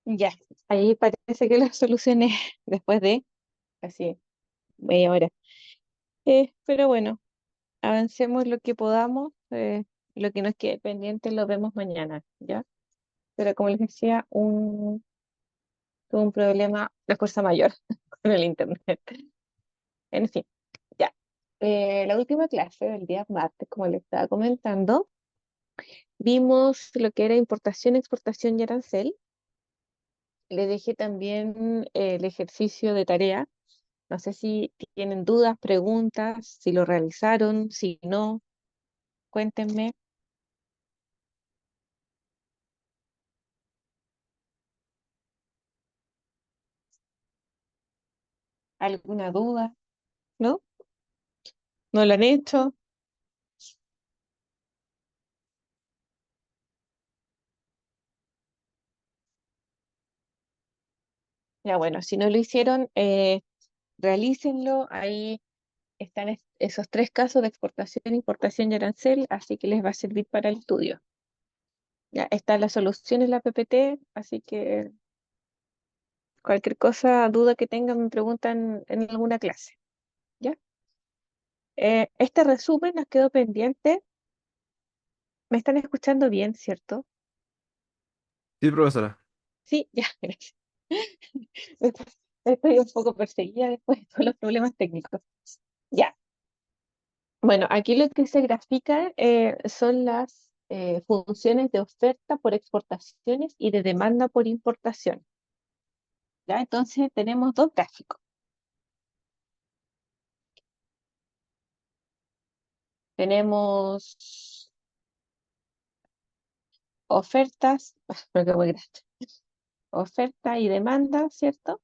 Ya, ahí parece que la solucioné después de casi media hora. Pero bueno, avancemos lo que podamos. Lo que nos quede pendiente lo vemos mañana, ¿ya? Pero como les decía, tuve un problema de fuerza mayor con el internet. En fin, ya. La última clase del día martes, como les estaba comentando, vimos lo que era importación, exportación y arancel. Le dejé también el ejercicio de tarea. No sé si tienen dudas, preguntas, si lo realizaron, si no, cuéntenme alguna duda, ¿no? ¿No lo han hecho? Ya bueno, si no lo hicieron, realícenlo. Ahí están esos tres casos de exportación, importación y arancel, así que les va a servir para el estudio. Ya está la solución en la PPT, así que cualquier cosa, duda que tengan, me preguntan en alguna clase, ¿ya? Este resumen nos quedó pendiente. ¿Me están escuchando bien, cierto? Sí, profesora. Sí, ya, gracias. Estoy un poco perseguida después de todos los problemas técnicos. Ya, bueno, aquí lo que se grafica son las funciones de oferta por exportaciones y de demanda por importación. ¿Ya? Entonces tenemos dos gráficos. Tenemos ofertas, creo que muy grande, oferta y demanda, ¿cierto?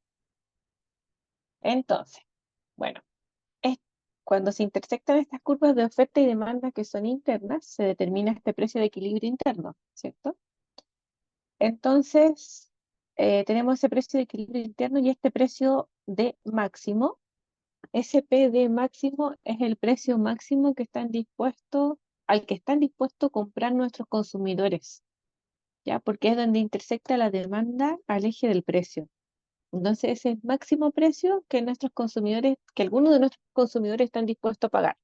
Entonces, bueno, es- cuando se intersectan estas curvas de oferta y demanda que son internas, se determina este precio de equilibrio interno, ¿cierto? Entonces, tenemos ese precio de equilibrio interno y este precio de máximo. Ese P de máximo es el precio máximo que están dispuestos, al que están dispuestos a comprar nuestros consumidores, ¿ya? Porque es donde intersecta la demanda al eje del precio. Entonces, ese es el máximo precio que nuestros consumidores, que algunos de nuestros consumidores están dispuestos a pagar.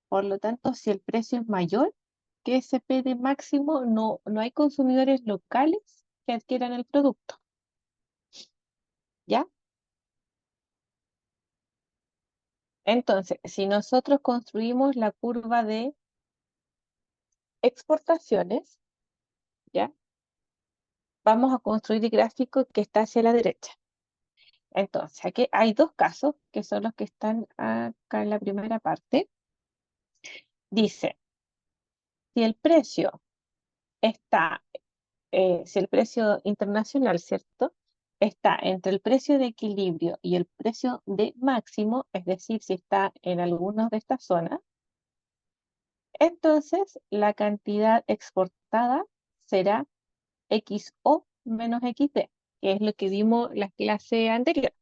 Por lo tanto, si el precio es mayor que ese P de máximo, no hay consumidores locales que adquieran el producto, ¿ya? Entonces, si nosotros construimos la curva de exportaciones, ¿ya? Vamos a construir el gráfico que está hacia la derecha. Entonces, aquí hay dos casos que son los que están acá en la primera parte. Dice, si el precio está, si el precio internacional, ¿cierto? Está entre el precio de equilibrio y el precio de máximo, es decir, si está en alguna de estas zonas, entonces la cantidad exportada será XO menos XD, que es lo que vimos la clase anterior,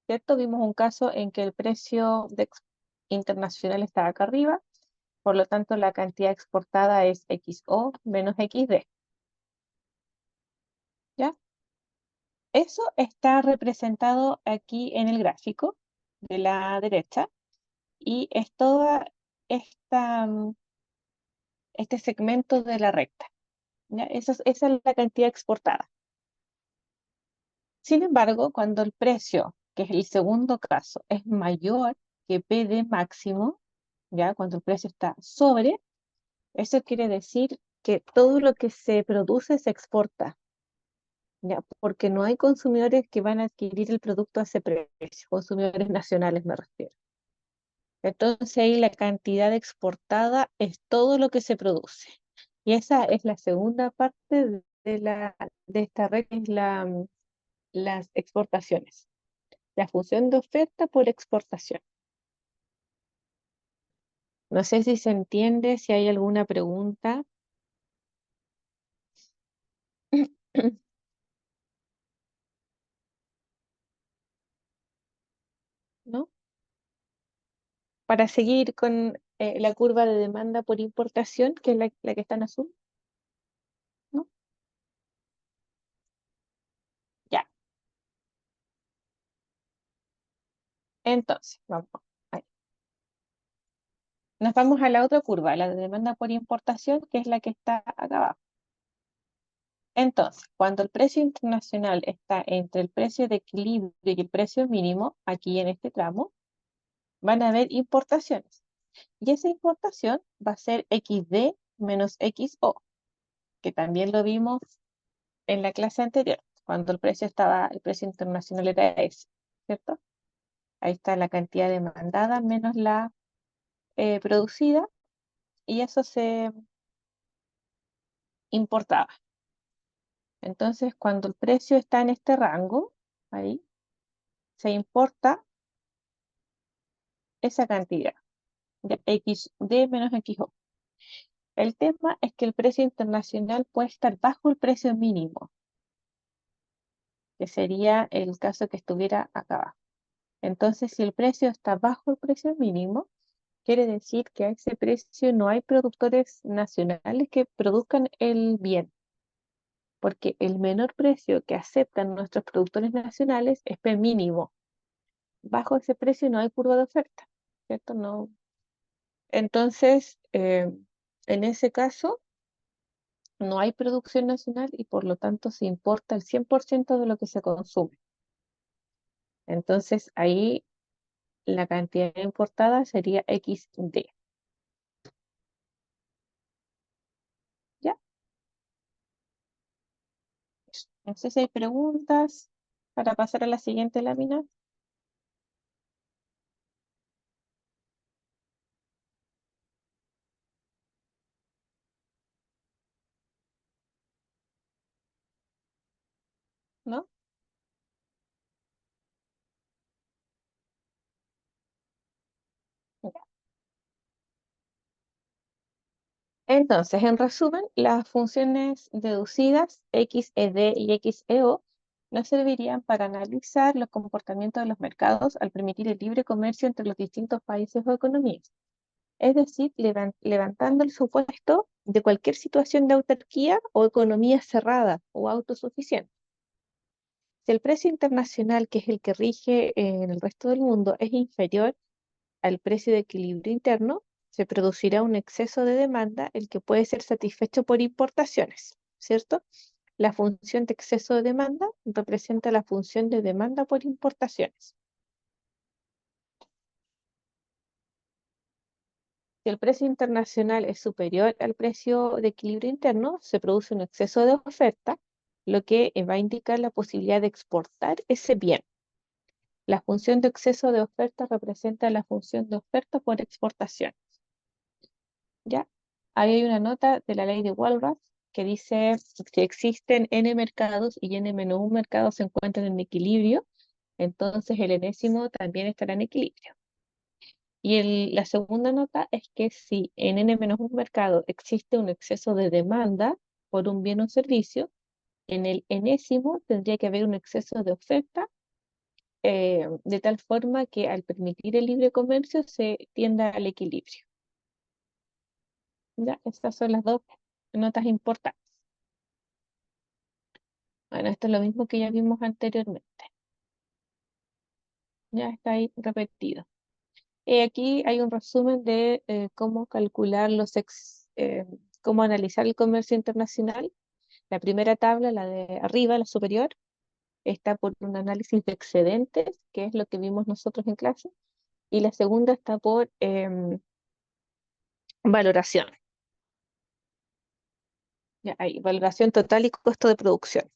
¿cierto? Vimos un caso en que el precio internacional estaba acá arriba, por lo tanto la cantidad exportada es XO menos XD, ¿ya? Eso está representado aquí en el gráfico de la derecha y es toda esta, este segmento de la recta, ¿ya? Esa es la cantidad exportada. Sin embargo, cuando el precio, que es el segundo caso, es mayor que P de máximo, ¿ya? Cuando el precio está sobre, eso quiere decir que todo lo que se produce se exporta, ¿ya? Porque no hay consumidores que van a adquirir el producto a ese precio, consumidores nacionales me refiero. Entonces ahí la cantidad exportada es todo lo que se produce. Y esa es la segunda parte de esta red, que es las exportaciones. La función de oferta por exportación. No sé si se entiende, si hay alguna pregunta, ¿no? Para seguir con la curva de demanda por importación, que es la que está en azul, ¿no? Entonces, vamos. Ahí. Nos vamos a la otra curva, la de demanda por importación, que es la que está acá abajo. Entonces, cuando el precio internacional está entre el precio de equilibrio y el precio mínimo, aquí en este tramo, van a haber importaciones. Y esa importación va a ser XD menos XO, que también lo vimos en la clase anterior, cuando el precio internacional era ese, ¿cierto? Ahí está la cantidad demandada menos la producida, y eso se importaba. Entonces, cuando el precio está en este rango, ahí, se importa esa cantidad de XD menos XO. El tema es que el precio internacional puede estar bajo el precio mínimo, que sería el caso que estuviera acá abajo. Entonces, si el precio está bajo el precio mínimo, quiere decir que a ese precio no hay productores nacionales que produzcan el bien, porque el menor precio que aceptan nuestros productores nacionales es P mínimo. Bajo ese precio no hay curva de oferta, ¿cierto? No. Entonces, en ese caso, no hay producción nacional y por lo tanto se importa el 100% de lo que se consume. Entonces, ahí la cantidad importada sería XD. ¿Ya? No sé si hay preguntas para pasar a la siguiente lámina, ¿no? Ya. Entonces, en resumen, las funciones deducidas XED y XEO nos servirían para analizar los comportamientos de los mercados al permitir el libre comercio entre los distintos países o economías. Es decir, levantando el supuesto de cualquier situación de autarquía o economía cerrada o autosuficiente. Si el precio internacional, que es el que rige en el resto del mundo, es inferior al precio de equilibrio interno, se producirá un exceso de demanda, el que puede ser satisfecho por importaciones, ¿cierto? La función de exceso de demanda representa la función de demanda por importaciones. Si el precio internacional es superior al precio de equilibrio interno, se produce un exceso de oferta, lo que va a indicar la posibilidad de exportar ese bien. La función de exceso de oferta representa la función de oferta por exportación. ¿Ya? Ahí hay una nota de la ley de Walras que dice que existen n mercados y n-1 mercados se encuentran en equilibrio, entonces el enésimo también estará en equilibrio. Y la segunda nota es que si en n-1 mercado existe un exceso de demanda por un bien o servicio, en el enésimo tendría que haber un exceso de oferta, de tal forma que al permitir el libre comercio se tienda al equilibrio. ¿Ya? Estas son las dos notas importantes. Bueno, esto es lo mismo que ya vimos anteriormente. Ya está ahí repetido. Aquí hay un resumen de cómo calcular cómo analizar el comercio internacional. La primera tabla, la de arriba, la superior, está por un análisis de excedentes, que es lo que vimos nosotros en clase. Y la segunda está por valoración. Ya, hay valoración total y costo de producción.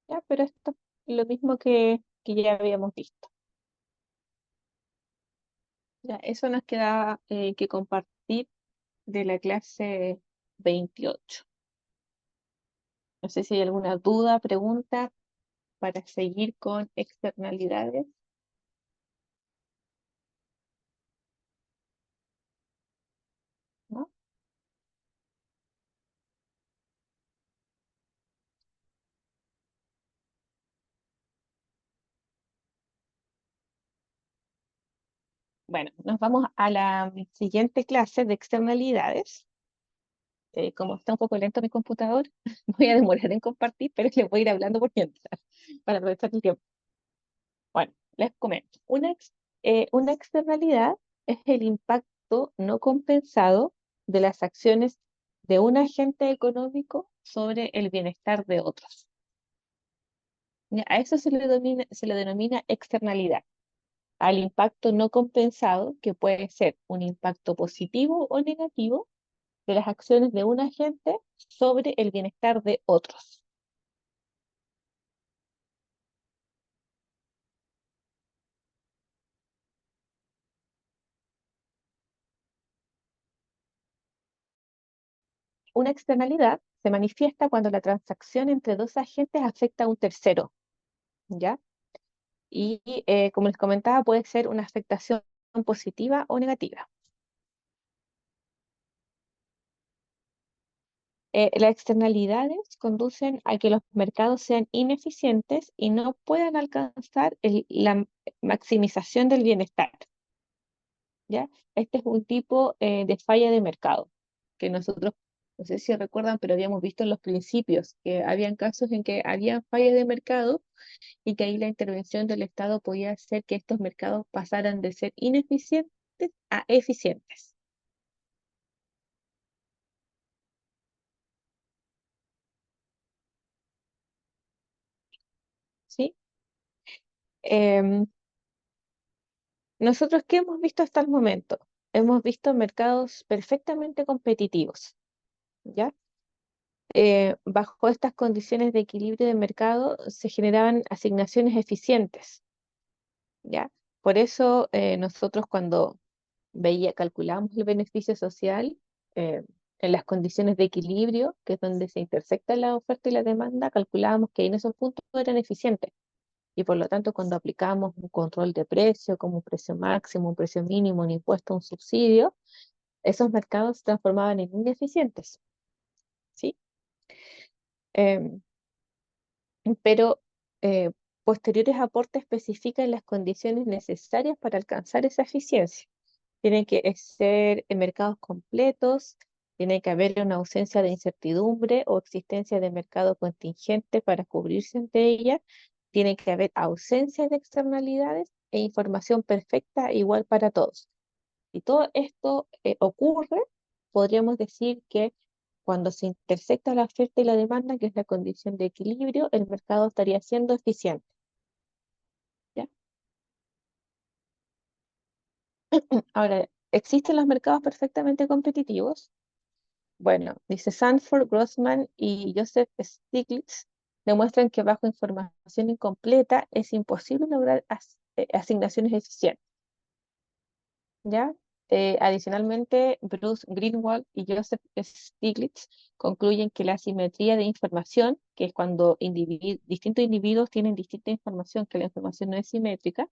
Ya, pero esto es lo mismo que ya habíamos visto. Ya, eso nos queda que compartir de la clase 28. No sé si hay alguna duda, pregunta para seguir con externalidades, ¿no? Bueno, nos vamos a la siguiente clase de externalidades. Como está un poco lento mi computador, voy a demorar en compartir, pero les voy a ir hablando por mientras, para aprovechar el tiempo. Bueno, Les comento. Una externalidad es el impacto no compensado de las acciones de un agente económico sobre el bienestar de otros. Ya, a eso se le denomina externalidad, al impacto no compensado, que puede ser un impacto positivo o negativo de las acciones de un agente sobre el bienestar de otros. Una externalidad se manifiesta cuando la transacción entre dos agentes afecta a un tercero, ¿ya? Y como les comentaba, puede ser una afectación positiva o negativa. Las externalidades conducen a que los mercados sean ineficientes y no puedan alcanzar la maximización del bienestar, ¿ya? Este es un tipo de falla de mercado que nosotros, no sé si recuerdan, pero habíamos visto en los principios que habían casos en que había fallas de mercado y que ahí la intervención del Estado podía hacer que estos mercados pasaran de ser ineficientes a eficientes, ¿sí? Em, Nosotros, ¿qué hemos visto hasta el momento? Hemos visto mercados perfectamente competitivos, ¿ya? Bajo estas condiciones de equilibrio de mercado se generaban asignaciones eficientes, ¿ya? Por eso nosotros cuando calculamos el beneficio social eh, en las condiciones de equilibrio, que es donde se intersecta la oferta y la demanda, calculábamos que en esos puntos eran eficientes. Y por lo tanto, cuando aplicábamos un control de precio, como un precio máximo, un precio mínimo, un impuesto, un subsidio, esos mercados se transformaban en ineficientes, ¿sí? Em, pero posteriores aportes especifican las condiciones necesarias para alcanzar esa eficiencia. Tienen que ser mercados completos, tiene que haber una ausencia de incertidumbre o existencia de mercado contingente para cubrirse entre ellas, tiene que haber ausencia de externalidades e información perfecta igual para todos. Si todo esto ocurre, podríamos decir que cuando se intersecta la oferta y la demanda, que es la condición de equilibrio, el mercado estaría siendo eficiente, ¿ya? Ahora, ¿existen los mercados perfectamente competitivos? Bueno, dice Sanford, Grossman y Joseph Stiglitz demuestran que bajo información incompleta es imposible lograr asignaciones eficientes, ¿ya? Adicionalmente, Bruce Greenwald y Joseph Stiglitz concluyen que la asimetría de información, que es cuando distintos individuos tienen distinta información, que la información no es simétrica,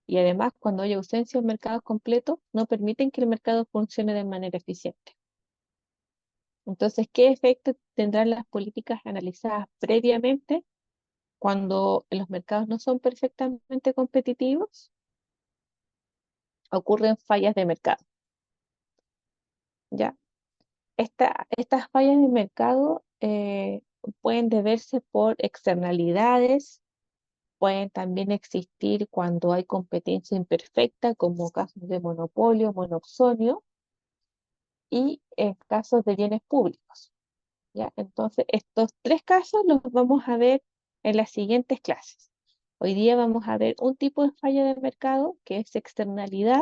y además cuando hay ausencia de mercados completos, no permiten que el mercado funcione de manera eficiente. Entonces, ¿qué efecto tendrán las políticas analizadas previamente cuando los mercados no son perfectamente competitivos? Ocurren fallas de mercado, ¿ya? Estas fallas de mercado pueden deberse por externalidades, pueden también existir cuando hay competencia imperfecta, como casos de monopolio, monopsonio, y en casos de bienes públicos, ¿ya? Entonces, estos tres casos los vamos a ver en las siguientes clases. Hoy día vamos a ver un tipo de falla de mercado que es externalidad.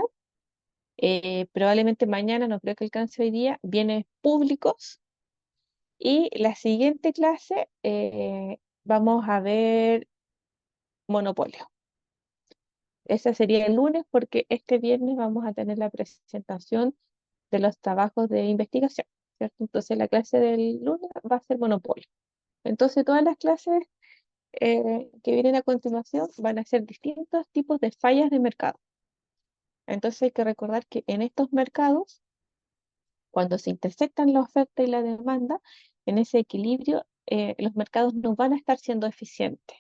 Probablemente mañana, no creo que alcance hoy día, bienes públicos. Y la siguiente clase vamos a ver monopolio. Ese sería el lunes porque este viernes vamos a tener la presentación de los trabajos de investigación, ¿cierto? Entonces la clase del lunes va a ser monopolio. Entonces todas las clases que vienen a continuación van a ser distintos tipos de fallas de mercado. Entonces hay que recordar que en estos mercados, cuando se intersectan la oferta y la demanda, en ese equilibrio, los mercados no van a estar siendo eficientes,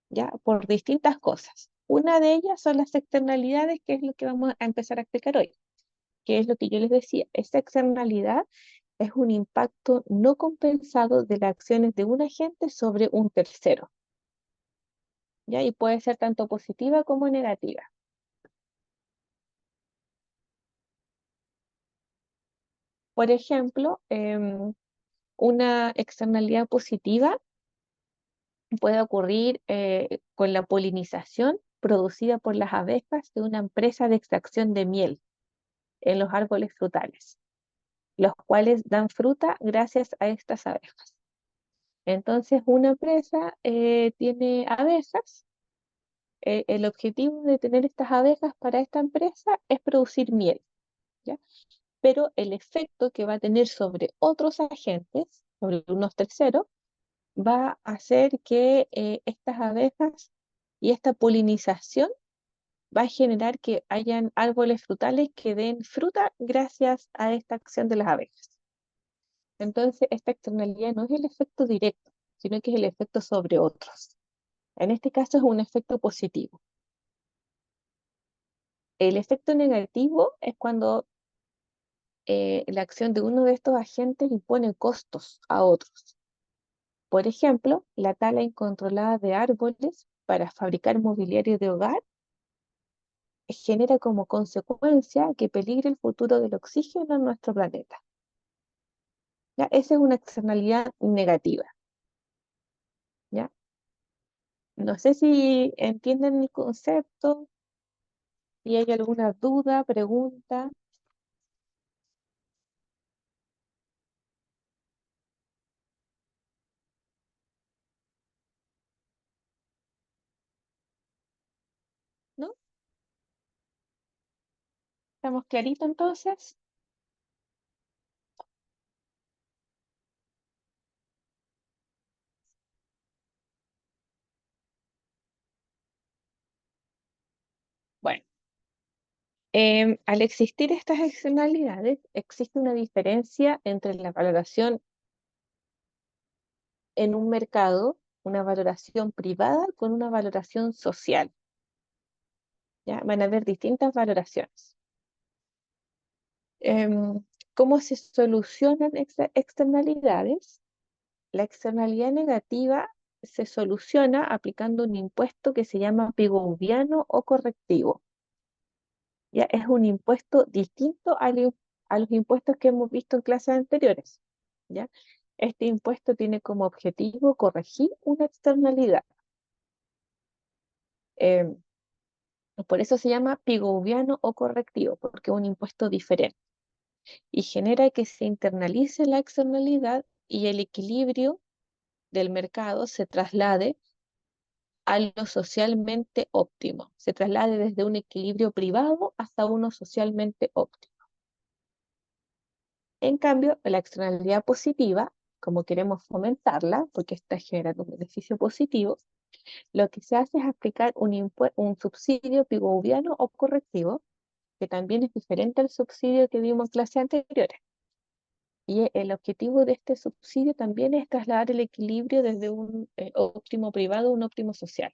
¿ya? Por distintas cosas. Una de ellas son las externalidades, que es lo que vamos a empezar a explicar hoy, que es lo que yo les decía. Esta externalidad es un impacto no compensado de las acciones de un agente sobre un tercero. ¿ya? Y puede ser tanto positiva como negativa. Por ejemplo, una externalidad positiva puede ocurrir con la polinización producida por las abejas de una empresa de extracción de miel en los árboles frutales, los cuales dan fruta gracias a estas abejas. Entonces, una empresa tiene abejas. El objetivo de tener estas abejas para esta empresa es producir miel, ¿ya? Pero el efecto que va a tener sobre otros agentes, sobre unos terceros, va a hacer que estas abejas y esta polinización va a generar que hayan árboles frutales que den fruta gracias a esta acción de las abejas. Entonces, esta externalidad no es el efecto directo, sino que es el efecto sobre otros. En este caso es un efecto positivo. El efecto negativo es cuando la acción de uno de estos agentes impone costos a otros. Por ejemplo, la tala incontrolada de árboles para fabricar mobiliario de hogar genera como consecuencia que peligre el futuro del oxígeno en nuestro planeta. ¿Ya? Esa es una externalidad negativa. ¿Ya? No sé si entienden el concepto, si hay alguna duda, pregunta, ¿no? ¿Estamos claritos entonces? Bueno, al existir estas externalidades, existe una diferencia entre la valoración en un mercado, una valoración privada con una valoración social. ¿Ya? Van a haber distintas valoraciones. ¿Cómo se solucionan externalidades? La externalidad negativa se soluciona aplicando un impuesto que se llama Pigouviano o correctivo. ¿Ya? Es un impuesto distinto a los impuestos que hemos visto en clases anteriores. ¿Ya? Este impuesto tiene como objetivo corregir una externalidad. Em, por eso se llama Pigouviano o correctivo, porque es un impuesto diferente y genera que se internalice la externalidad y el equilibrio del mercado se traslade a lo socialmente óptimo, se traslade desde un equilibrio privado hasta uno socialmente óptimo. En cambio, la externalidad positiva, como queremos fomentarla, porque está generando un beneficio positivo, lo que se hace es aplicar un subsidio pigouviano o correctivo, que también es diferente al subsidio que vimos en clases anteriores. Y el objetivo de este subsidio también es trasladar el equilibrio desde un óptimo privado a un óptimo social.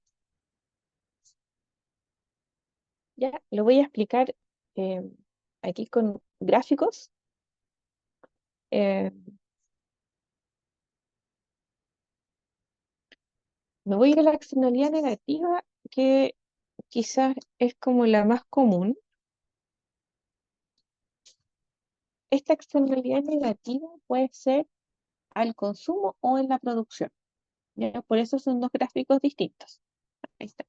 Ya, lo voy a explicar eh, aquí con gráficos. Eh, Me voy a ir a la externalidad negativa, que quizás es como la más común. Esta externalidad negativa puede ser al consumo o en la producción. ¿Ya? Por eso son dos gráficos distintos. Ahí está.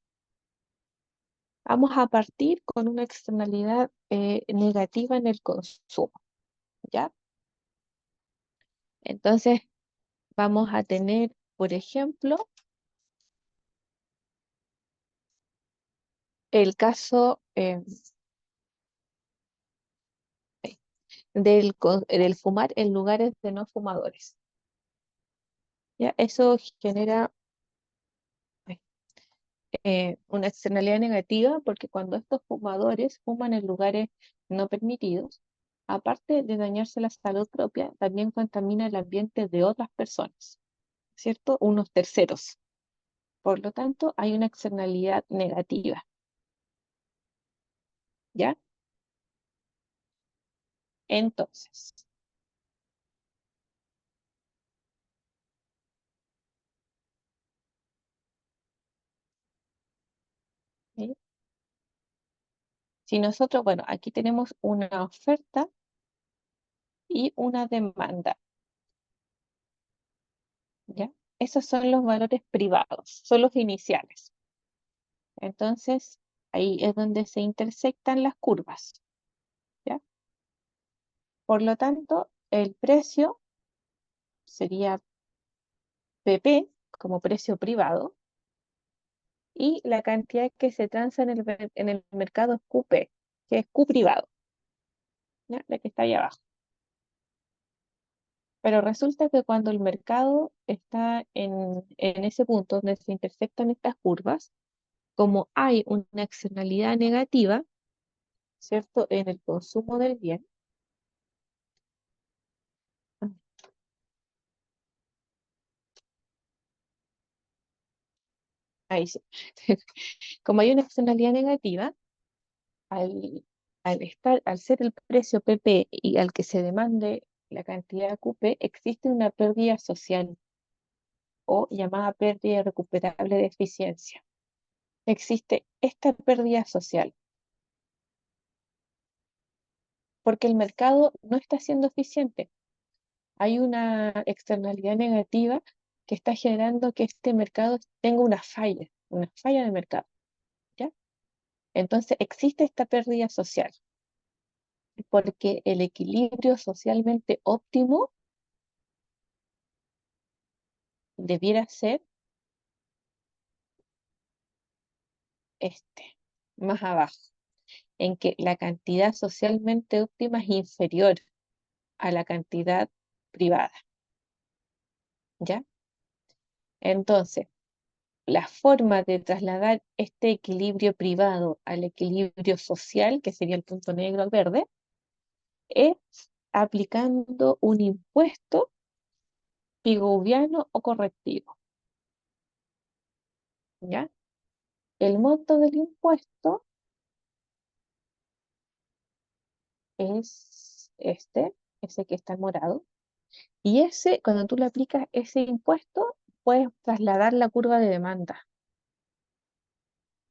Vamos a partir con una externalidad negativa en el consumo. ¿Ya? Entonces vamos a tener, por ejemplo, el caso del fumar en lugares de no fumadores. ¿Ya? Eso genera una externalidad negativa porque cuando estos fumadores fuman en lugares no permitidos, aparte de dañarse la salud propia, también contamina el ambiente de otras personas, ¿cierto? Unos terceros. Por lo tanto, hay una externalidad negativa, ¿ya? Entonces, Si nosotros, bueno, aquí tenemos una oferta y una demanda, ¿ya? Esos son los valores privados, son los iniciales. Entonces, ahí es donde se intersectan las curvas, ¿ya? Por lo tanto, el precio sería PP como precio privado y la cantidad que se transa en el mercado es QP, que es Q privado, ¿ya? La que está ahí abajo. Pero resulta que cuando el mercado está en ese punto donde se intersectan estas curvas, como hay una externalidad negativa, ¿cierto? En el consumo del bien, ah, ahí sí. Como hay una externalidad negativa, al, al ser el precio PP y al que se demande la cantidad QP, existe una pérdida social o llamada pérdida recuperable de eficiencia. Existe esta pérdida social porque el mercado no está siendo eficiente. Hay una externalidad negativa que está generando que este mercado tenga una falla de mercado, ¿ya? Entonces existe esta pérdida social porque el equilibrio socialmente óptimo debiera ser este, más abajo, en que la cantidad socialmente óptima es inferior a la cantidad privada, ¿ya? Entonces, la forma de trasladar este equilibrio privado al equilibrio social, que sería el punto negro al verde, es aplicando un impuesto pigouviano o correctivo, ¿ya? El monto del impuesto es ese que está en morado, y ese, cuando tú le aplicas ese impuesto, puedes trasladar la curva de demanda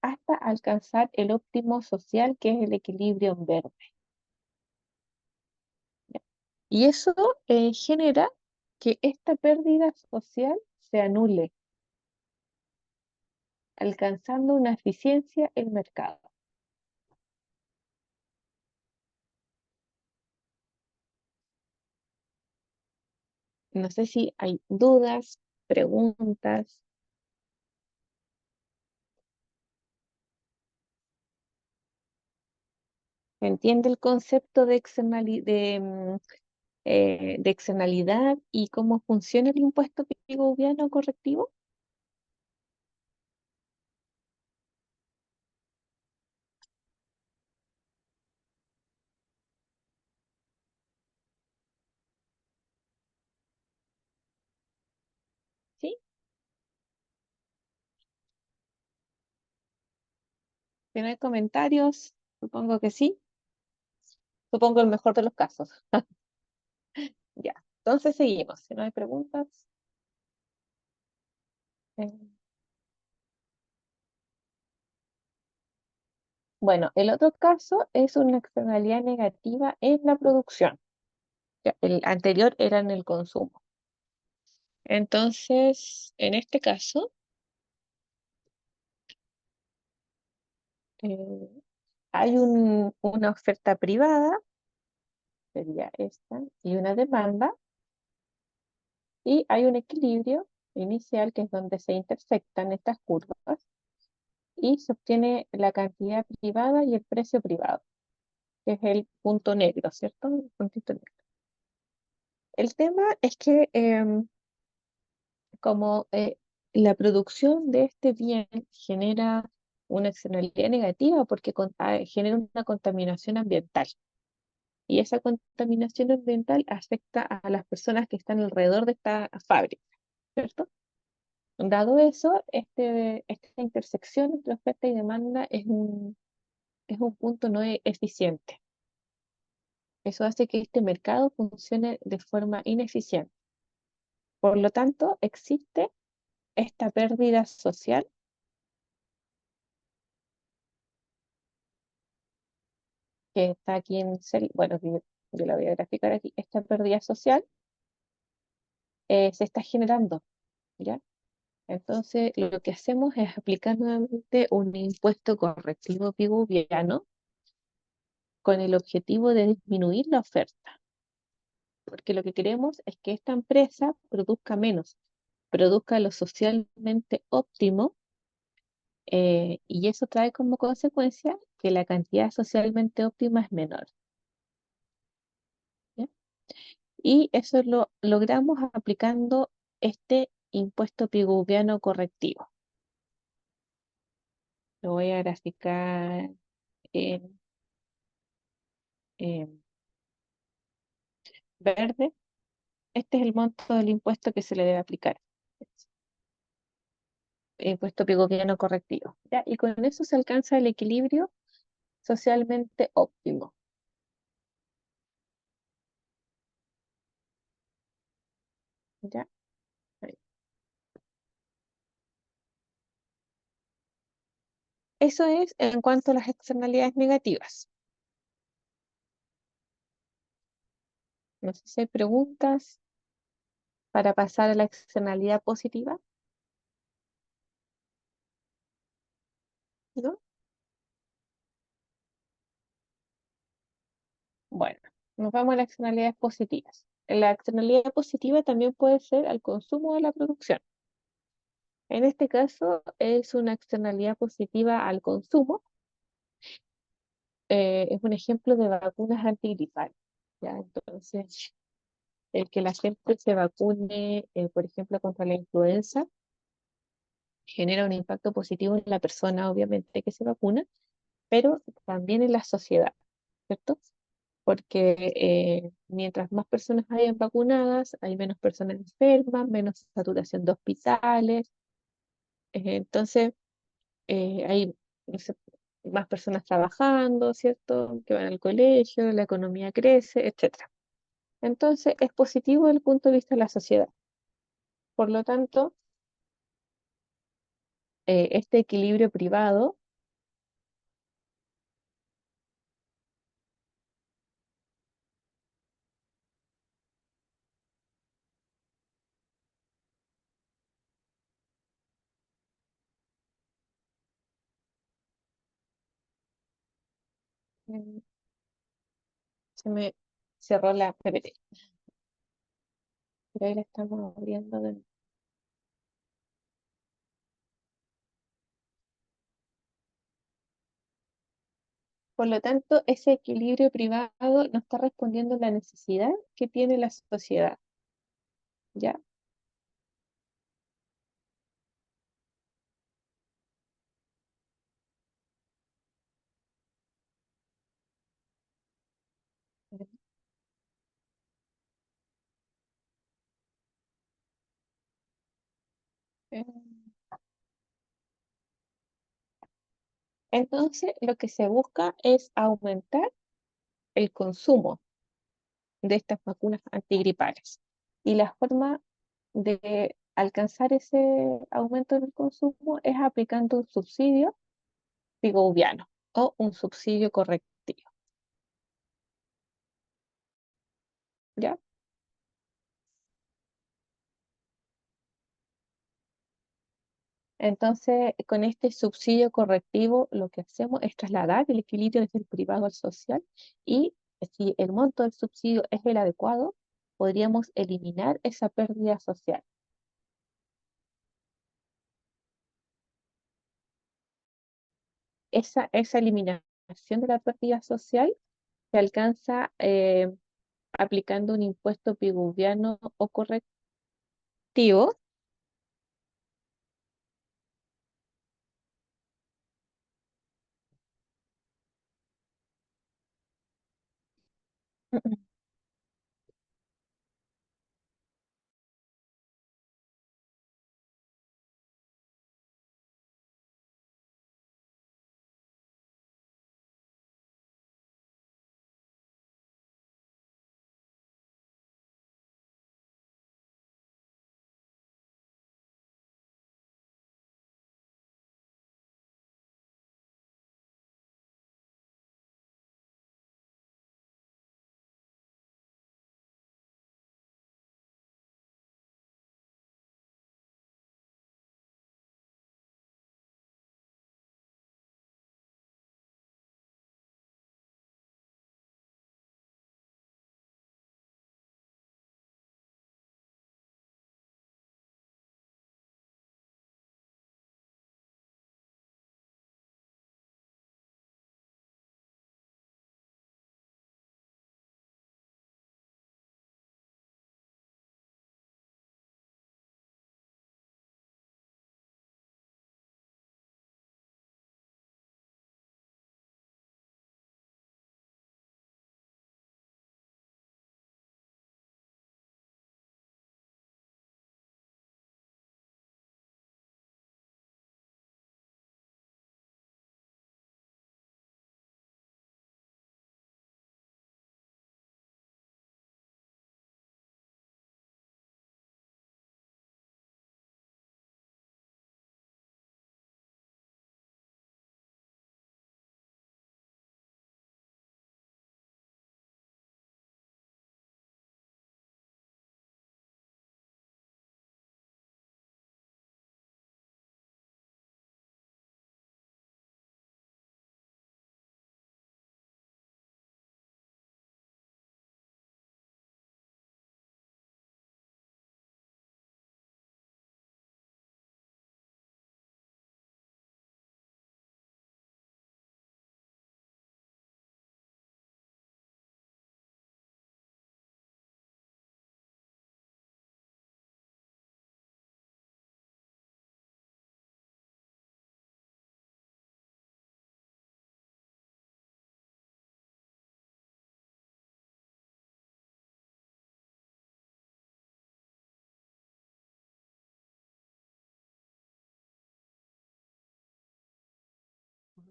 hasta alcanzar el óptimo social, que es el equilibrio en verde. ¿Ya? Y eso genera que esta pérdida social se anule, alcanzando una eficiencia en mercado. No sé si hay dudas, preguntas. ¿Se entiende el concepto de externalidad y cómo funciona el impuesto pigouviano correctivo? ¿Sí? Si no hay comentarios, supongo que sí. Supongo el mejor de los casos. Ya. Entonces seguimos. Si no hay preguntas. eh, Bueno, el otro caso es una externalidad negativa en la producción. Ya, el anterior era en el consumo. Entonces, en este caso, eh, hay una oferta privada, sería esta, y una demanda, y hay un equilibrio inicial que es donde se intersectan estas curvas y se obtiene la cantidad privada y el precio privado, que es el punto negro, ¿cierto? El puntito negro. El tema es que como la producción de este bien genera una externalidad negativa porque genera una contaminación ambiental. Y esa contaminación ambiental afecta a las personas que están alrededor de esta fábrica, ¿cierto? Dado eso, esta intersección entre oferta y demanda es un punto no eficiente. Eso hace que este mercado funcione de forma ineficiente. Por lo tanto, existe esta pérdida social que está aquí bueno, que yo la voy a graficar aquí, esta pérdida social se está generando, ¿ya? Entonces, lo que hacemos es aplicar nuevamente un impuesto correctivo pigouviano con el objetivo de disminuir la oferta, porque lo que queremos es que esta empresa produzca menos, produzca lo socialmente óptimo, y eso trae como consecuencia que la cantidad socialmente óptima es menor, ¿ya? Y eso lo logramos aplicando este impuesto pigouviano correctivo. Lo voy a graficar en, en verde. Este es el monto del impuesto que se le debe aplicar. Impuesto pigouviano correctivo, ¿ya? Y con eso se alcanza el equilibrio socialmente óptimo, ¿ya? Ahí. Eso es en cuanto a las externalidades negativas. No sé si hay preguntas para pasar a la externalidad positiva, ¿no? Bueno, nos vamos a las externalidades positivas. La externalidad positiva también puede ser al consumo de la producción. En este caso es una externalidad positiva al consumo. Es un ejemplo de vacunas antigripales, ¿ya? Entonces, el que la gente se vacune, por ejemplo, contra la influenza, genera un impacto positivo en la persona, obviamente, que se vacuna, pero también en la sociedad, ¿cierto? Porque mientras más personas hayan vacunadas, hay menos personas enfermas, menos saturación de hospitales, entonces hay, no sé, más personas trabajando, ¿cierto? Que van al colegio, la economía crece, etcétera. Entonces es positivo desde el punto de vista de la sociedad. Por lo tanto, este equilibrio privado mm, se me cerró la PPT, pero ahí la estamos abriendo de nuevo. Por lo tanto, ese equilibrio privado no está respondiendo a la necesidad que tiene la sociedad, ¿ya? Eh, Entonces, lo que se busca es aumentar el consumo de estas vacunas antigripales. Y la forma de alcanzar ese aumento en el consumo es aplicando un subsidio pigouviano o un subsidio correctivo, ¿ya? Entonces, con este subsidio correctivo, lo que hacemos es trasladar el equilibrio desde el privado al social y si el monto del subsidio es el adecuado, podríamos eliminar esa pérdida social. Esa eliminación de la pérdida social se alcanza aplicando un impuesto pigouviano o correctivo.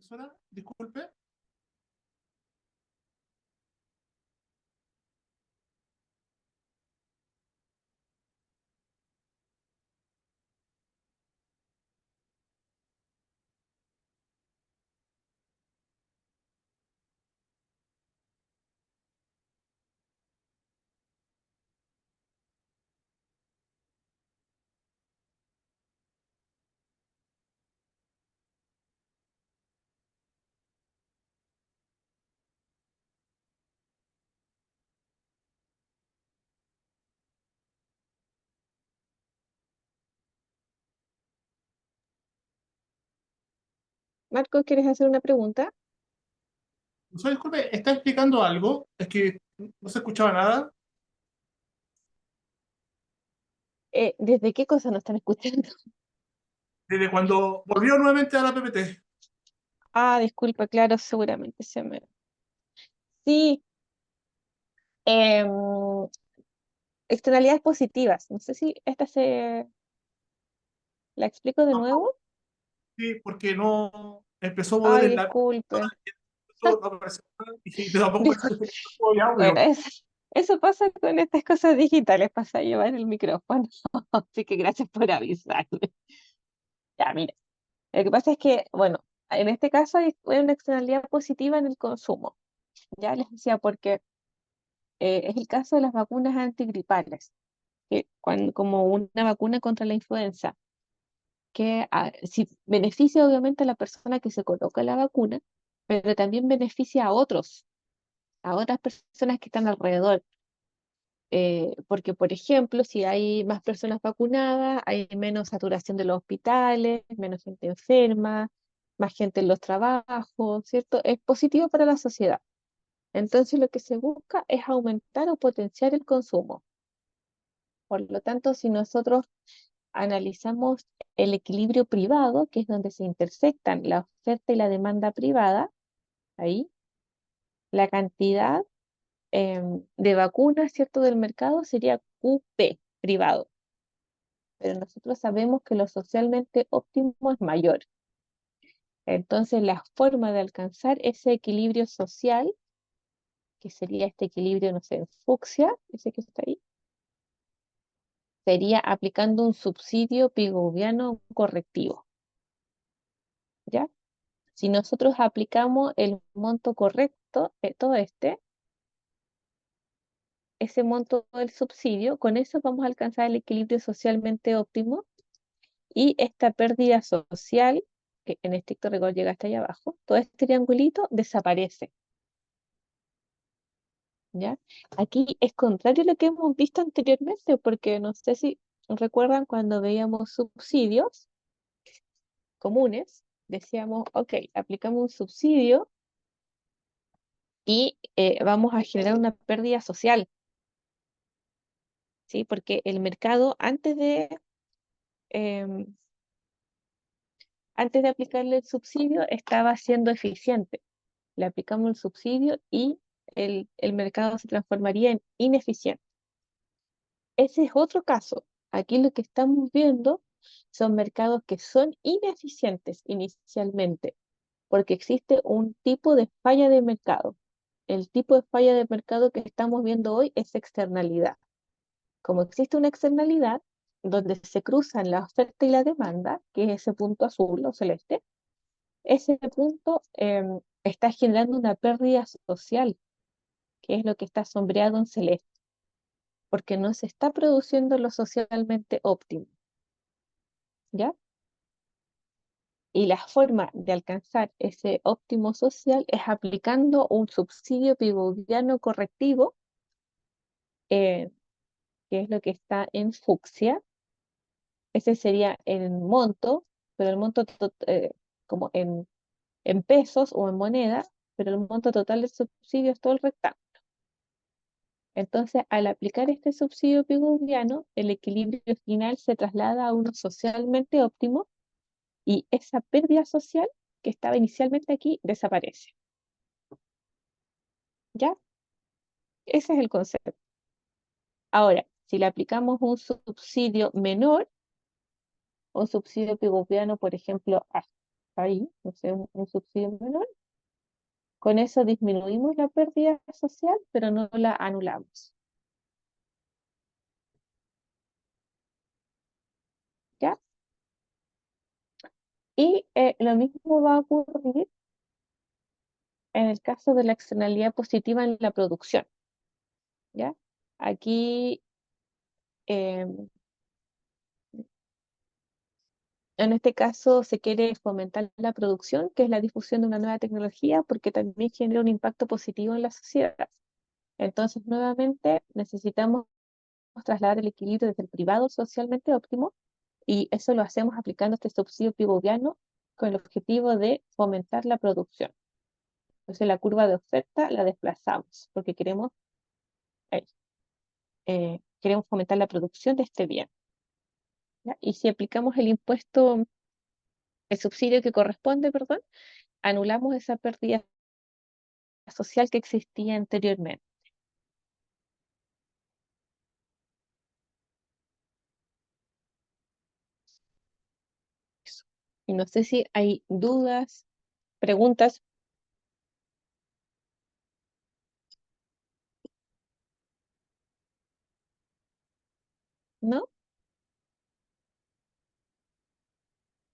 Profesora, disculpe. Marco, ¿quieres hacer una pregunta? Profesora, disculpe, está explicando algo. Es que no se escuchaba nada. ¿Desde qué cosa nos están escuchando? Desde cuando volvió nuevamente a la PPT. Ah, disculpa, claro, seguramente se me... Sí, em, externalidades positivas. No sé si esta se... ¿La explico de nuevo? Sí, porque no empezó a mover Ay, el lápiz. disculpe. No apareció nada, y tampoco me Disculpe. sale el Bueno, audio. eso pasa con estas cosas digitales, pasa a llevar el micrófono. Así que gracias por avisarme. Ya, mira, lo que pasa es que, bueno, en este caso hay una externalidad positiva en el consumo. Ya les decía, porque es el caso de las vacunas antigripales, que como una vacuna contra la influenza, que sí, beneficia obviamente a la persona que se coloca la vacuna, pero también beneficia a otras personas que están alrededor. Porque, por ejemplo, si hay más personas vacunadas, hay menos saturación de los hospitales, menos gente enferma, más gente en los trabajos, ¿cierto? Es positivo para la sociedad. Entonces, lo que se busca es aumentar o potenciar el consumo. Por lo tanto, si nosotros analizamos el equilibrio privado, que es donde se intersectan la oferta y la demanda privada, ahí, la cantidad de vacunas, ¿cierto?, del mercado sería QP, privado. Pero nosotros sabemos que lo socialmente óptimo es mayor. Entonces, la forma de alcanzar ese equilibrio social, que sería este equilibrio, no sé, en fucsia, ese que está ahí, sería aplicando un subsidio pigouviano correctivo, ¿ya? Si nosotros aplicamos el monto correcto, todo ese monto del subsidio, con eso vamos a alcanzar el equilibrio socialmente óptimo y esta pérdida social, que en estricto rigor llega hasta allá abajo, todo este triangulito desaparece, ¿ya? Aquí es contrario a lo que hemos visto anteriormente, porque no sé si recuerdan cuando veíamos subsidios comunes, decíamos, ok, aplicamos un subsidio y vamos a generar una pérdida social, ¿sí? Porque el mercado, em, antes de aplicarle el subsidio, estaba siendo eficiente. Le aplicamos el subsidio y el mercado se transformaría en ineficiente. Ese es otro caso. Aquí lo que estamos viendo son mercados que son ineficientes inicialmente, porque existe un tipo de falla de mercado. El tipo de falla de mercado que estamos viendo hoy es externalidad. Como existe una externalidad donde se cruzan la oferta y la demanda, que es ese punto azul o celeste, ese punto está generando una pérdida social, que es lo que está sombreado en celeste, porque no se está produciendo lo socialmente óptimo, ¿ya? Y la forma de alcanzar ese óptimo social es aplicando un subsidio pigouviano correctivo, eh, que es lo que está en fucsia. Ese sería el monto, pero el monto como en pesos o en moneda, pero el monto total del subsidio es todo el rectángulo. Entonces, al aplicar este subsidio pigouviano, el equilibrio final se traslada a uno socialmente óptimo y esa pérdida social que estaba inicialmente aquí desaparece. ¿Ya? Ese es el concepto. Ahora, si le aplicamos un subsidio menor, un subsidio pigouviano, por ejemplo, ahí, no sé, un subsidio menor. Con eso disminuimos la pérdida social, pero no la anulamos. ¿Ya? Y lo mismo va a ocurrir en el caso de la externalidad positiva en la producción. ¿Ya? Aquí, em, en este caso, se quiere fomentar la producción, que es la difusión de una nueva tecnología, porque también genera un impacto positivo en la sociedad. Entonces, nuevamente, necesitamos trasladar el equilibrio desde el privado socialmente óptimo, y eso lo hacemos aplicando este subsidio pivoviano con el objetivo de fomentar la producción. Entonces, la curva de oferta la desplazamos, porque ahí, queremos fomentar la producción de este bien. ¿Ya? Y si aplicamos el impuesto, el subsidio que corresponde, perdón, anulamos esa pérdida social que existía anteriormente. Eso. Y no sé si hay dudas, preguntas, ¿no?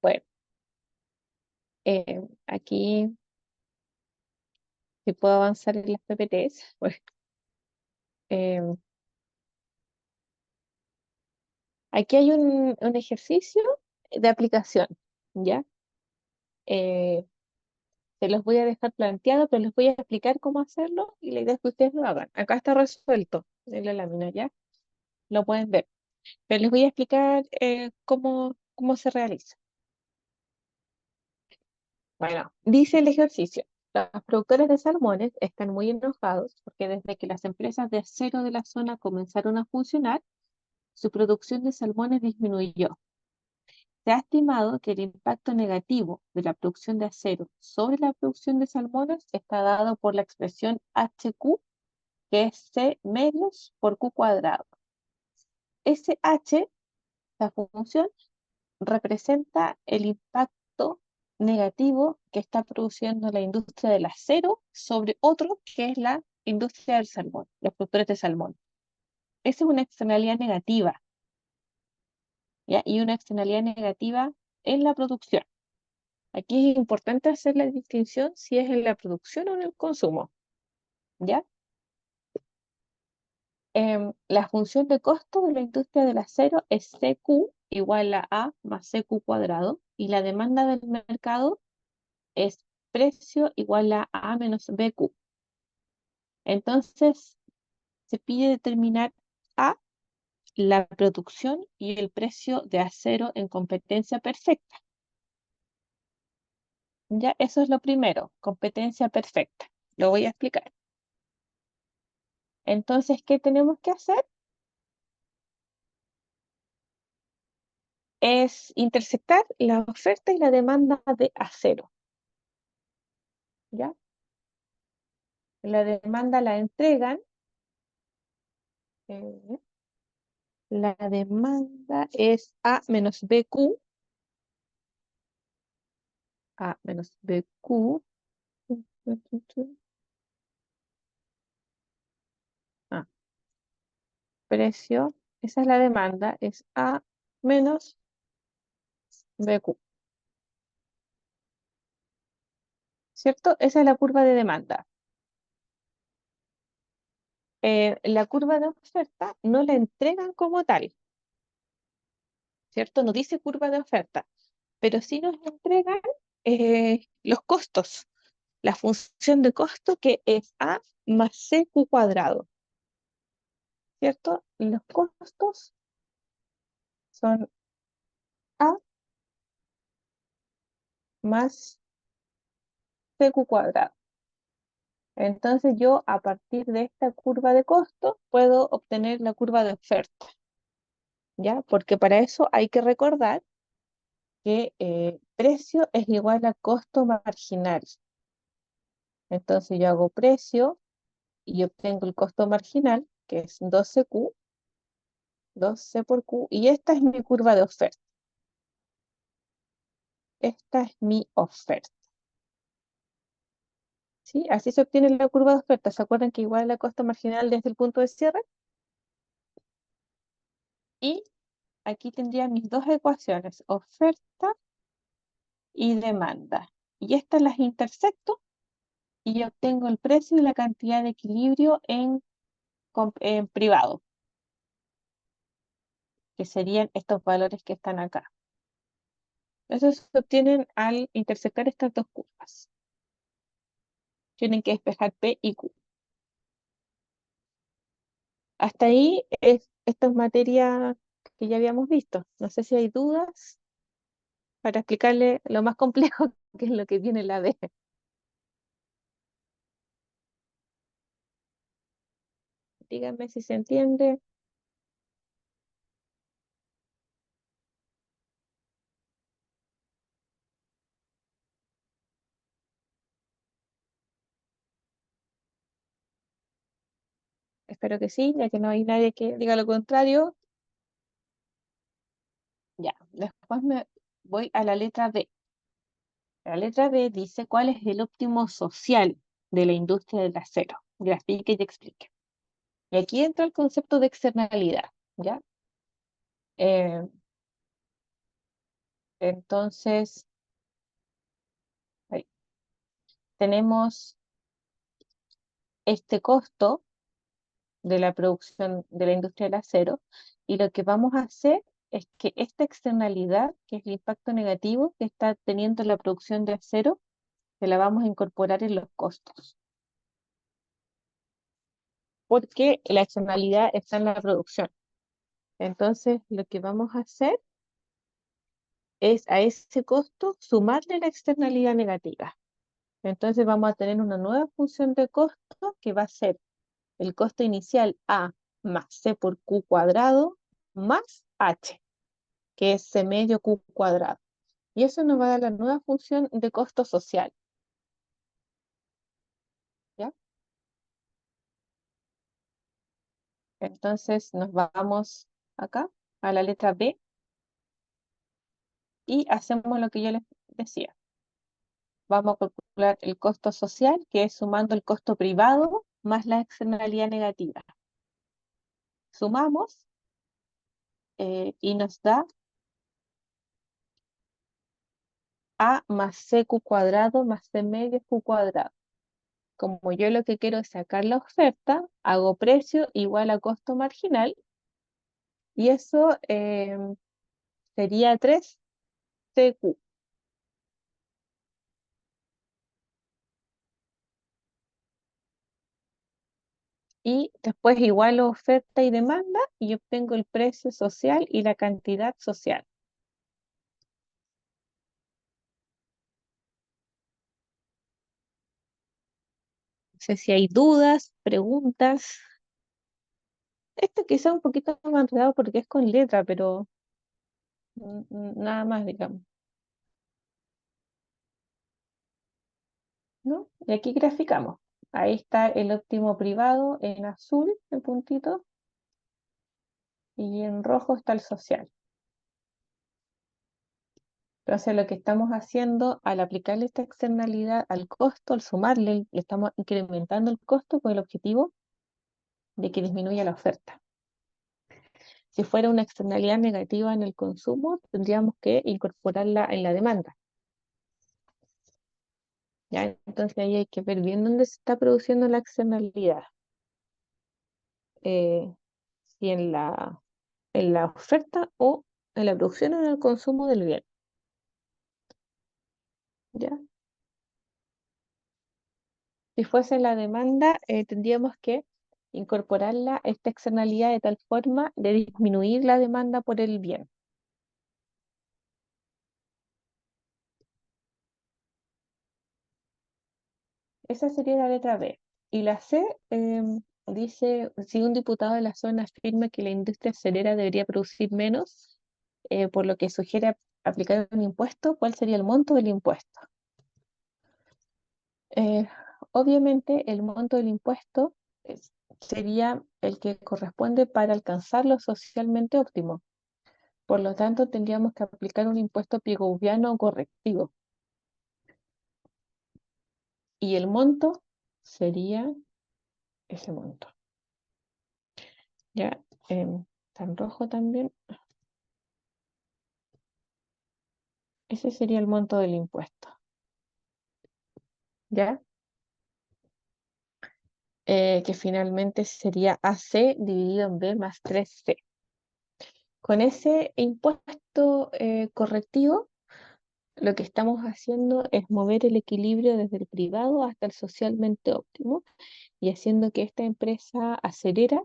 Bueno, aquí si puedo avanzar en las PPTs, pues, eh, aquí hay un ejercicio de aplicación, ¿ya? Eh, Se los voy a dejar planteado, pero les voy a explicar cómo hacerlo y la idea es que ustedes lo hagan. Acá está resuelto en la lámina, ¿ya? Lo pueden ver. Pero les voy a explicar cómo se realiza. Bueno, dice el ejercicio. Los productores de salmones están muy enojados porque desde que las empresas de acero de la zona comenzaron a funcionar, su producción de salmones disminuyó. Se ha estimado que el impacto negativo de la producción de acero sobre la producción de salmones está dado por la expresión HQ, que es C medios por Q cuadrado. Ese H, la función, representa el impacto negativo que está produciendo la industria del acero sobre otro, que es la industria del salmón, los productores de salmón. Esa es una externalidad negativa, ¿ya? Y una externalidad negativa en la producción. Aquí es importante hacer la distinción si es en la producción o en el consumo, ¿ya? La función de costo de la industria del acero es CQ igual a A más CQ cuadrado, y la demanda del mercado es precio igual a A menos BQ. Entonces, se pide determinar A, la producción y el precio de acero en competencia perfecta. Ya, eso es lo primero, competencia perfecta. Lo voy a explicar. Entonces, ¿qué tenemos que hacer? Es intersectar la oferta y la demanda de acero, ¿ya? La demanda la entregan, eh, la demanda es A menos BQ, A menos BQ, ah, precio, esa es la demanda, es A menos BQ, ¿cierto? Esa es la curva de demanda. La curva de oferta no la entregan como tal, ¿cierto? No dice curva de oferta, pero sí nos entregan los costos, la función de costo que es A más CQ cuadrado, ¿cierto? Y los costos son A más CQ cuadrado. Entonces yo a partir de esta curva de costo puedo obtener la curva de oferta, ¿ya? Porque para eso hay que recordar que precio es igual a costo marginal. Entonces yo hago precio y obtengo el costo marginal, que es 12Q, 12 por Q, y esta es mi curva de oferta. esta es mi oferta. ¿Sí? Así se obtiene la curva de oferta. ¿Se acuerdan que igual la costo marginal desde el punto de cierre? Y aquí tendría mis dos ecuaciones, oferta y demanda. Y estas las intersecto y obtengo el precio y la cantidad de equilibrio en privado, que serían estos valores que están acá. Eso se obtienen al intersectar estas dos curvas. Tienen que despejar P y Q. Hasta ahí, esto es materia que ya habíamos visto. No sé si hay dudas para explicarle lo más complejo que es lo que tiene la D. Díganme si se entiende. Espero que sí, ya que no hay nadie que diga lo contrario. Ya, después me voy a la letra D. La letra D dice cuál es el óptimo social de la industria del acero. Grafique y explique. Y aquí entra el concepto de externalidad, ¿ya? Eh, entonces, ahí, tenemos este costo de la producción de la industria del acero y lo que vamos a hacer es que esta externalidad, que es el impacto negativo que está teniendo la producción de acero, se la vamos a incorporar en los costos, porque la externalidad está en la producción. Entonces, lo que vamos a hacer es a ese costo sumarle la externalidad negativa. Entonces vamos a tener una nueva función de costo que va a ser el costo inicial A más C por Q cuadrado más H, que es C medio Q cuadrado. Y eso nos va a dar la nueva función de costo social. ¿Ya? Entonces nos vamos acá a la letra B y hacemos lo que yo les decía. Vamos a calcular el costo social, que es sumando el costo privado más la externalidad negativa. Sumamos y nos da A más CQ cuadrado más C medio Q cuadrado. Como yo lo que quiero es sacar la oferta, hago precio igual a costo marginal y eso sería 3CQ. Y después igual oferta y demanda y obtengo el precio social y la cantidad social. No sé si hay dudas, preguntas. Esto quizá un poquito más enredado porque es con letra, pero nada más, digamos. ¿No? Y aquí graficamos. Ahí está el óptimo privado en azul, el puntito, y en rojo está el social. Entonces lo que estamos haciendo al aplicarle esta externalidad al costo, al sumarle, le estamos incrementando el costo con el objetivo de que disminuya la oferta. Si fuera una externalidad negativa en el consumo, tendríamos que incorporarla en la demanda. ¿Ya? Entonces ahí hay que ver bien dónde se está produciendo la externalidad. Si en la oferta o en la producción o en el consumo del bien. ¿Ya? Si fuese la demanda, tendríamos que incorporarla, esta externalidad de tal forma de disminuir la demanda por el bien. Esa sería la letra B. Y la C dice, si un diputado de la zona afirma que la industria acelera debería producir menos, por lo que sugiere aplicar un impuesto, ¿cuál sería el monto del impuesto? Eh, obviamente el monto del impuesto sería el que corresponde para alcanzar lo socialmente óptimo. Por lo tanto, tendríamos que aplicar un impuesto pigouviano correctivo. Y el monto sería ese monto. Ya, está en rojo también. Ese sería el monto del impuesto. ¿Ya? Que finalmente sería AC dividido en B más 3C. Con ese impuesto correctivo, lo que estamos haciendo es mover el equilibrio desde el privado hasta el socialmente óptimo y haciendo que esta empresa acelera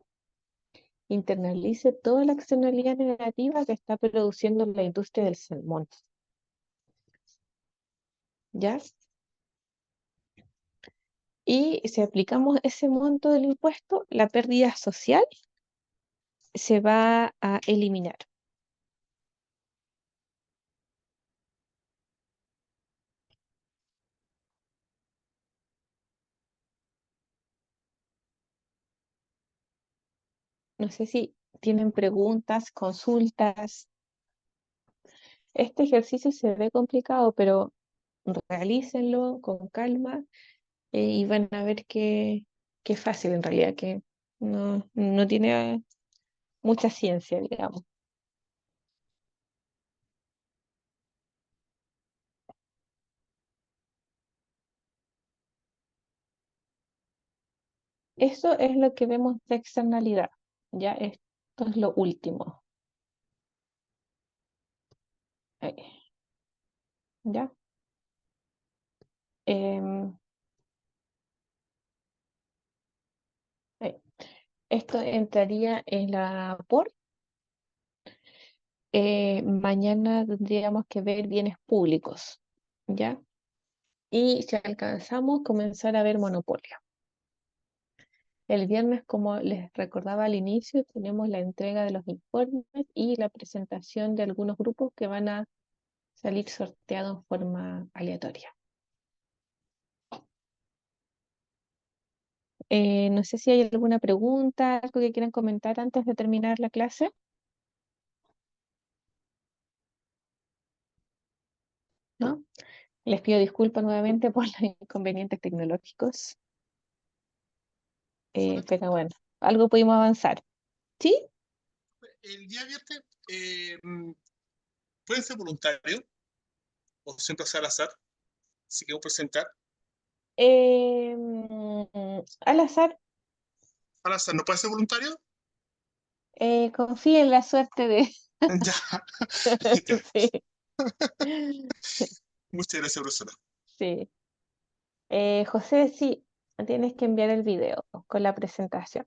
internalice toda la externalidad negativa que está produciendo la industria del salmón. ¿Ya? Y si aplicamos ese monto del impuesto, la pérdida social se va a eliminar. No sé si tienen preguntas, consultas. Este ejercicio se ve complicado, pero realícenlo con calma y van a ver que es fácil en realidad, que no tiene mucha ciencia, digamos. Eso es lo que vemos de externalidad. Ya esto es lo último. Ahí, ¿ya? Em, ahí. Esto entraría en la por. Mañana tendríamos que ver bienes públicos, ¿ya? Y si alcanzamos, comenzar a ver monopolio. El viernes, como les recordaba al inicio, tenemos la entrega de los informes y la presentación de algunos grupos que van a salir sorteados en forma aleatoria. No sé si hay alguna pregunta, algo que quieran comentar antes de terminar la clase, ¿no? Les pido disculpas nuevamente por los inconvenientes tecnológicos, pero bueno, algo pudimos avanzar. ¿Sí? El día viernes pueden ser voluntarios o siempre ser al azar. Si quiero presentar Al azar, al azar, ¿no puede ser voluntario? confíe en la suerte de... Ya, ya. Sí, Muchas gracias, profesora. sí. José, sí, tienes que enviar el video con la presentación.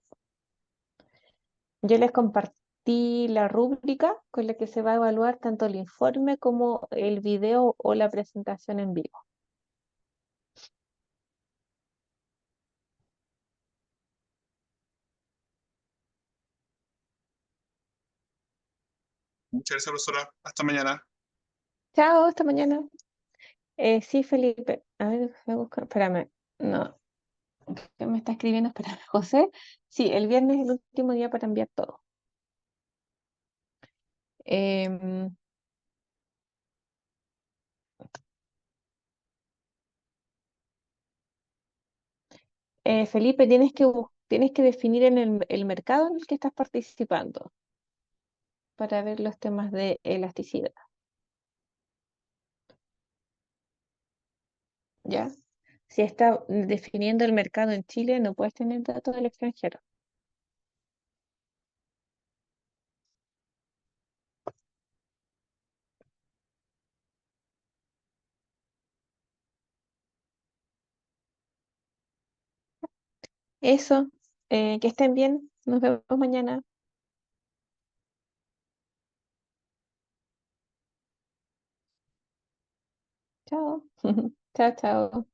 Yo les compartí la rúbrica con la que se va a evaluar tanto el informe como el video o la presentación en vivo. Muchas gracias, profesora. Hasta mañana. Chao, hasta mañana. Sí, Felipe. A ver, voy a buscar. Espérame. No, ¿qué me está escribiendo? Espérame, José. Sí, el viernes es el último día para enviar todo. Em, Felipe, tienes que definir en el mercado en el que estás participando para ver los temas de elasticidad. ¿Ya? Si está definiendo el mercado en Chile, no puedes tener datos del extranjero. Eso, que estén bien. Nos vemos mañana. Chao. Chao, chao.